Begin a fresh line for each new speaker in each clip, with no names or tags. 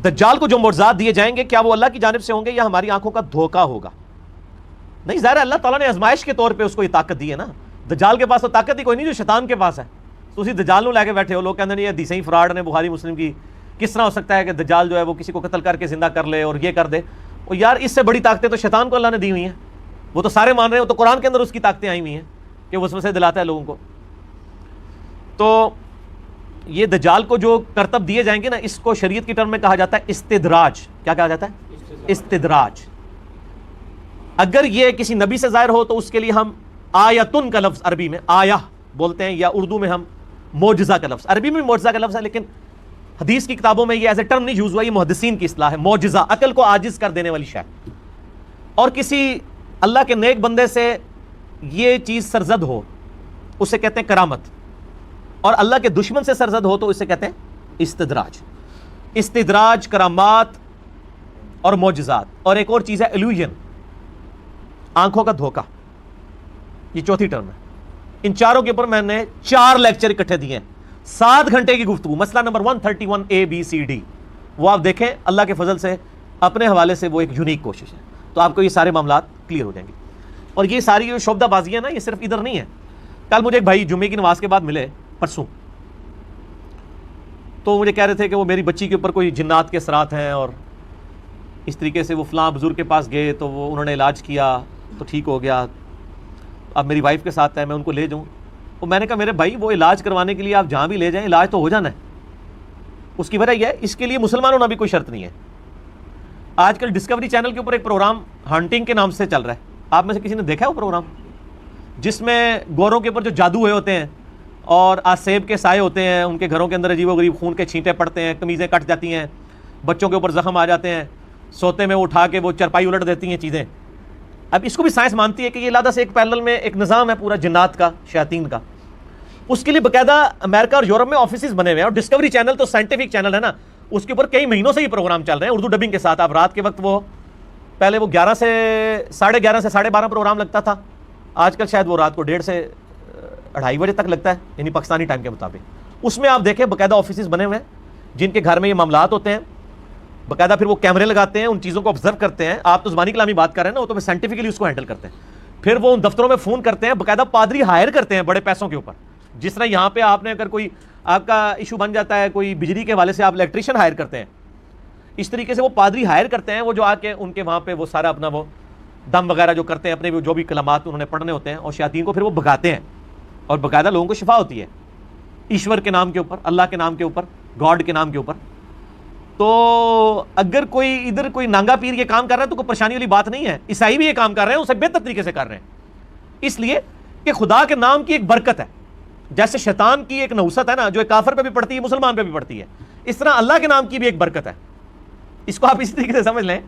دجال کو جو معجزات دیے جائیں گے کیا وہ اللہ کی جانب سے ہوں گے یا ہماری آنکھوں کا دھوکہ ہوگا؟ نہیں، ظاہر ہے اللہ تعالیٰ نے آزمائش کے طور پہ اس کو یہ طاقت دی ہے نا. دجال کے پاس تو طاقت ہی کوئی نہیں جو شیطان کے پاس ہے. تو اسی دجال کو لے کے بیٹھے ہو لوگ، کہتے ہیں یہ حدیثیں ہی فراڈ نے بخاری مسلم کی. کس طرح ہو سکتا ہے کہ دجال جو ہے وہ کسی کو قتل کر کے زندہ کر لے اور یہ کر دے؟ اور یار اس سے بڑی طاقتیں تو شیطان کو اللہ نے دی ہوئی ہیں. وہ تو سارے مان رہے ہیں، وہ تو قرآن کے اندر اس کی طاقتیں آئی ہوئی ہیں کہ وسوسے دلاتا ہے لوگوں کو. تو یہ دجال کو جو کرتب دیے جائیں گے نا، اس کو شریعت کی ٹرم میں کہا جاتا ہے استدراج. کیا کہا جاتا ہے؟ استدراج. اگر یہ کسی نبی سے ظاہر ہو تو اس کے لیے ہم آیتن کا لفظ عربی میں آیہ بولتے ہیں، یا اردو میں ہم معجزہ کا لفظ. عربی میں معجزہ کا لفظ ہے لیکن حدیث کی کتابوں میں یہ ایز اے ٹرم نہیں یوز ہوا. یہ محدثین کی اصطلاح ہے. معجزہ عقل کو عاجز کر دینے والی شے. اور کسی اللہ کے نیک بندے سے یہ چیز سرزد ہو اسے کہتے ہیں کرامت، اور اللہ کے دشمن سے سرزد ہو تو اسے کہتے ہیں استدراج. استدراج، کرامات اور معجزات. اور ایک اور چیز ہے ایلوژن، آنکھوں کا دھوکہ. یہ چوتھی ٹرم ہے. ان چاروں کے اوپر میں نے 4 لیکچر اکٹھے دیے ہیں، 7 گھنٹے کی گفتگو. مسئلہ نمبر 131 ABCD وہ آپ دیکھیں. اللہ کے فضل سے اپنے حوالے سے وہ ایک یونیک کوشش ہے، تو آپ کو یہ سارے معاملات کلیئر ہو جائیں گے. اور یہ ساری جو شعبدہ بازی ہے نا، یہ صرف ادھر نہیں ہے. کل مجھے ایک بھائی جمعے کی نماز کے بعد ملے، پرسوں، تو مجھے کہہ رہے تھے کہ وہ میری بچی کے اوپر کوئی جنات کے اثرات ہیں، اور اس طریقے سے وہ فلاں بزرگ کے پاس گئے تو وہ انہوں نے علاج کیا تو ٹھیک ہو گیا. اب میری وائف کے ساتھ ہے، میں ان کو لے جاؤں. اور میں نے کہا میرے بھائی وہ علاج کروانے کے لیے آپ جہاں بھی لے جائیں علاج تو ہو جانا ہے. اس کی وجہ یہ ہے، اس کے لیے مسلمان ہونا بھی کوئی شرط نہیں ہے. آج کل ڈسکوری چینل کے اوپر ایک پروگرام ہانٹنگ کے نام سے چل رہا ہے. آپ میں سے کسی نے دیکھا ہے وہ پروگرام؟ جس میں گوروں کے اوپر جو جادو ہوئے ہوتے ہیں اور آسیب کے سائے ہوتے ہیں، ان کے گھروں کے اندر عجیب و غریب خون کے چھینٹے پڑتے ہیں، قمیضیں کٹ جاتی ہیں، بچوں کے اوپر زخم آ جاتے ہیں، سوتے میں وہ اٹھا کے وہ چرپائی الٹ دیتی ہیں چیزیں. اب اس کو بھی سائنس مانتی ہے کہ یہ لادہ سے ایک پیرلل میں ایک نظام ہے پورا جنات کا، شیاطین کا. اس کے لیے باقاعدہ امریکہ اور یورپ میں آفیسز بنے ہوئے ہیں. اور ڈسکوری چینل تو سائنٹیفک چینل ہے نا، اس کے اوپر کئی مہینوں سے یہ پروگرام چل رہے ہیں اردو ڈبنگ کے ساتھ. آپ رات کے وقت وہ پہلے وہ 11 سے 11:30 سے 12:30 پروگرام لگتا تھا، آج کل شاید وہ رات کو 1:30 سے 2:30 بجے تک لگتا ہے، یعنی پاکستانی ٹائم کے مطابق. اس میں آپ دیکھیں باقاعدہ آفیسز بنے ہوئے ہیں جن کے گھر میں یہ معاملات ہوتے ہیں. باقاعدہ پھر وہ کیمرے لگاتے ہیں، ان چیزوں کو آبزرو کرتے ہیں. آپ تو زبانی کلامی بات کر رہے ہیں نا، وہ تو سائنٹیفکلی اس کو ہینڈل کرتے ہیں. پھر وہ ان دفتروں میں فون کرتے ہیں، باقاعدہ پادری ہائر کرتے ہیں بڑے پیسوں کے اوپر. جس طرح یہاں پہ آپ نے اگر کوئی آپ کا ایشو بن جاتا ہے کوئی بجلی کے حوالے سے، آپ الیکٹریشین ہائر کرتے ہیں، اس طریقے سے وہ پادری ہائر کرتے ہیں، وہ جو آ کے ان کے وہاں پہ وہ سارا اپنا وہ دم وغیرہ جو کرتے ہیں، اپنے جو بھی کلمات انہوں نے پڑھنے ہوتے ہیں، اور شیاطین کو پھر وہ بھگاتے ہیں. اور باقاعدہ لوگوں کو شفا ہوتی ہے ایشور کے نام کے اوپر، اللہ کے نام کے اوپر، گاڈ کے نام کے اوپر. تو اگر کوئی ادھر کوئی نانگا پیر یہ کام کر رہا ہے تو کوئی پریشانی والی بات نہیں ہے. عیسائی بھی یہ کام کر رہے ہیں، اسے بہتر طریقے سے کر رہے ہیں، اس لیے کہ خدا کے نام کی ایک برکت ہے. جیسے شیطان کی ایک نحوست ہے نا، جو ایک کافر پہ بھی پڑتی ہے مسلمان پہ بھی پڑتی ہے، اس طرح اللہ کے نام کی بھی ایک برکت ہے. اس کو آپ اسی طریقے سے سمجھ لیں.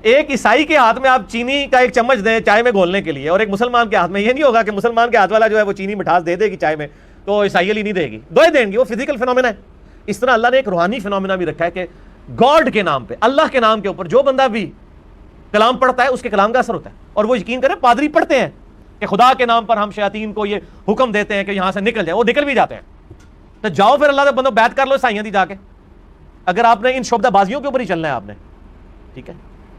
ایک عیسائی کے ہاتھ میں آپ چینی کا ایک چمچ دیں چائے میں گھولنے کے لیے، اور ایک مسلمان کے ہاتھ میں، یہ نہیں ہوگا کہ مسلمان کے ہاتھ والا جو ہے وہ چینی مٹھاس دے دے گی چائے میں تو عیسائی والی نہیں دے گی، دو ہی دیں گی. وہ فزیکل فینومینا ہے. اس طرح اللہ نے ایک روحانی فینومینا بھی رکھا ہے کہ گاڈ کے نام پہ، اللہ کے نام کے اوپر جو بندہ بھی کلام پڑھتا ہے اس کے کلام کا اثر ہوتا ہے. اور وہ یقین کریں پادری پڑھتے ہیں کہ خدا کے نام پر ہم شیاطین کو یہ حکم دیتے ہیں کہ یہاں سے نکل جائے، وہ نکل بھی جاتے ہیں. تو جاؤ پھر اللہ کے بندوں بیعت کر لو عیسائیوں دی جا کے، اگر آپ نے ان شعبدہ بازیوں کے اوپر ہی چلنا ہے آپ نے. ٹھیک ہے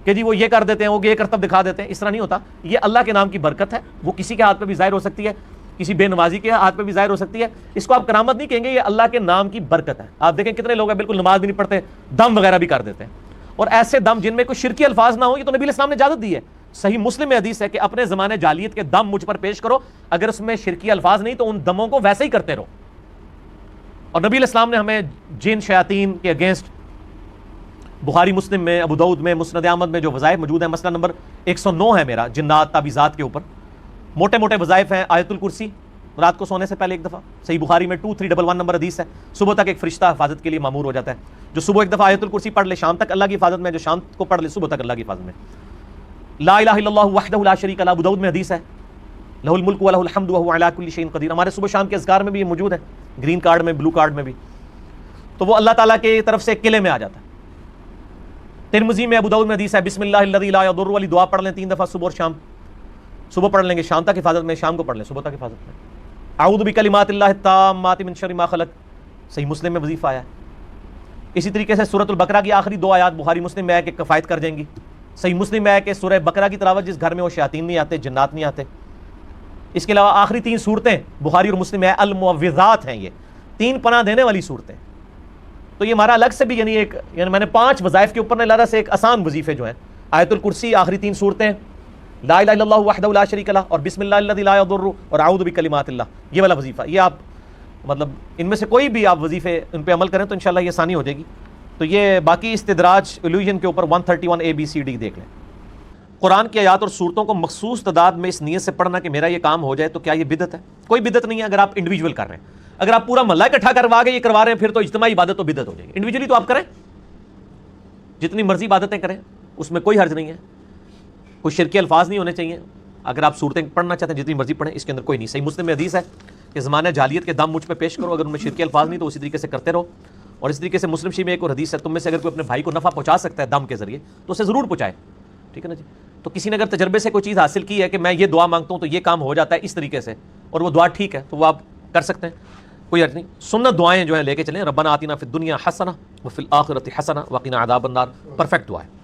کہ جی وہ یہ کر دیتے ہیں، وہ یہ کرتب دکھا دیتے ہیں، اس طرح نہیں ہوتا. یہ اللہ کے نام کی برکت ہے، وہ کسی کے ہاتھ پہ بھی ظاہر ہو سکتی ہے، کسی بے نمازی کے ہاتھ پہ بھی ظاہر ہو سکتی ہے. اس کو آپ کرامت نہیں کہیں گے، یہ اللہ کے نام کی برکت ہے. آپ دیکھیں کتنے لوگ ہیں بالکل نماز بھی نہیں پڑھتے، دم وغیرہ بھی کر دیتے ہیں. اور ایسے دم جن میں کوئی شرکی الفاظ نہ ہو، یہ تو نبی علیہ السلام نے اجازت دی ہے. صحیح مسلم میں حدیث ہے کہ اپنے زمانے جاہلیت کے دم مجھ پر پیش کرو، اگر اس میں شرکی الفاظ نہیں تو ان دموں کو ویسے ہی کرتے رہو. اور نبی علیہ السلام نے ہمیں جن شیاطین کے اگینسٹ بخاری مسلم میں، ابو داؤد میں، مسند احمد میں جو وظائف موجود ہیں، مسئلہ نمبر 109 ہے میرا جنات تعویذات کے اوپر. موٹے موٹے وظائف ہیں. آیت الکرسی رات کو سونے سے پہلے ایک دفعہ، صحیح بخاری میں 2311 نمبر حدیث ہے. صبح تک ایک فرشتہ حفاظت کے لیے مامور ہو جاتا ہے. جو صبح ایک دفعہ آیت الکرسی پڑھ لے شام تک اللہ کی حفاظت میں، جو شام کو پڑھ لے صبح تک اللہ کی حفاظت میں. لا الہ الا اللہ وحدہ لا شریک لہ، ابو داؤد میں حدیث ہے، لہ الملک ولہ الحمد وہو علی کل شیء قدیر. ہمارے صبح شام کے اذکار میں بھی یہ موجود ہے، گرین کارڈ میں، بلو کارڈ میں بھی. تو وہ اللہ تعالیٰ کی طرف سے ایک قلعے میں آ جاتا ہے. ترمذی میں، ابو داؤد میں حدیث ہے، بسم اللہ الذی لا یضر والی دعا پڑھ لیں 3 دفعہ صبح اور شام. صبح پڑھ لیں گے شام تک حفاظت میں، شام کو پڑھ لیں صبح تک حفاظت میں. اعوذ بکلمات اللہ التامات من شر ما خلق، صحیح مسلم میں وظیفہ آیا ہے. اسی طریقے سے سورۃ البقرہ کی آخری 2 آیات بخاری مسلم میں ہے کہ کفایت کر جائیں گی. صحیح مسلم میں ہے کہ سورہ بقرہ کی تلاوت جس گھر میں وہ شیاطین نہیں آتے، جنات نہیں آتے. اس کے علاوہ آخری 3 صورتیں بخاری اور مسلم میں المعوذات ہیں، یہ 3 پناہ دینے والی صورتیں. تو یہ ہمارا الگ سے بھی یعنی میں نے 5 وظائف کے اوپر نے لہذا سے ایک آسان وظیفے جو ہیں، آیت الکرسی، آخری 3 صورتیں، لا الہ الا اللہ وحدہ لا شریک لہ، اور بسم اللہ الذی لا یضر، اور اعوذ بکلمات اللہ، یہ والا وظیفہ. یہ آپ مطلب ان میں سے کوئی بھی آپ وظیفے ان پہ عمل کریں تو انشاءاللہ یہ آسانی ہو جائے گی. تو یہ باقی استدراج الوژن کے اوپر 131 ABCD دیکھ لیں. قرآن کی آیات اور صورتوں کو مخصوص تعداد میں اس نیت سے پڑھنا کہ میرا یہ کام ہو جائے، تو کیا یہ بدعت ہے؟ کوئی بدعت نہیں ہے اگر آپ انڈیویجول کر رہے ہیں. اگر آپ پورا محلہ اکٹھا کروا کے یہ کروا رہے ہیں پھر تو اجتماعی عبادت تو بدعت ہو جائے گی. انڈیویجولی تو آپ کریں، جتنی مرضی عبادتیں کریں، اس میں کوئی حرج نہیں ہے. کوئی شرکی الفاظ نہیں ہونے چاہیے. اگر آپ صورتیں پڑھنا چاہتے ہیں جتنی مرضی پڑھیں، اس کے اندر کوئی نہیں. صحیح مسلم میں حدیث ہے کہ زمانہ جاہلیت کے دم مجھ پہ پیش کرو، اگر ان میں شرکی الفاظ نہیں تو اسی طریقے سے کرتے رہو. اور اس طریقے سے مسلم شریف میں ایک اور حدیث ہے، تم میں سے اگر کوئی اپنے بھائی کو نفع پہنچا سکتا ہے دم کے ذریعے تو اسے ضرور پہنچائے. ٹھیک ہے نا جی. تو کسی نے اگر تجربے سے کوئی چیز حاصل کی ہے کہ میں یہ دعا مانگتا ہوں تو یہ کام ہو جاتا ہے اس طریقے سے، اور وہ دعا ٹھیک ہے، تو وہ آپ کر سکتے ہیں، کوئی حرج نہیں. سنت دعائیں جو ہیں لے کے چلیں. ربنا آتنا فی الدنیا حسنہ وفی الآخرۃ حسنہ وقنا عذاب النار، پرفیکٹ دعا ہے.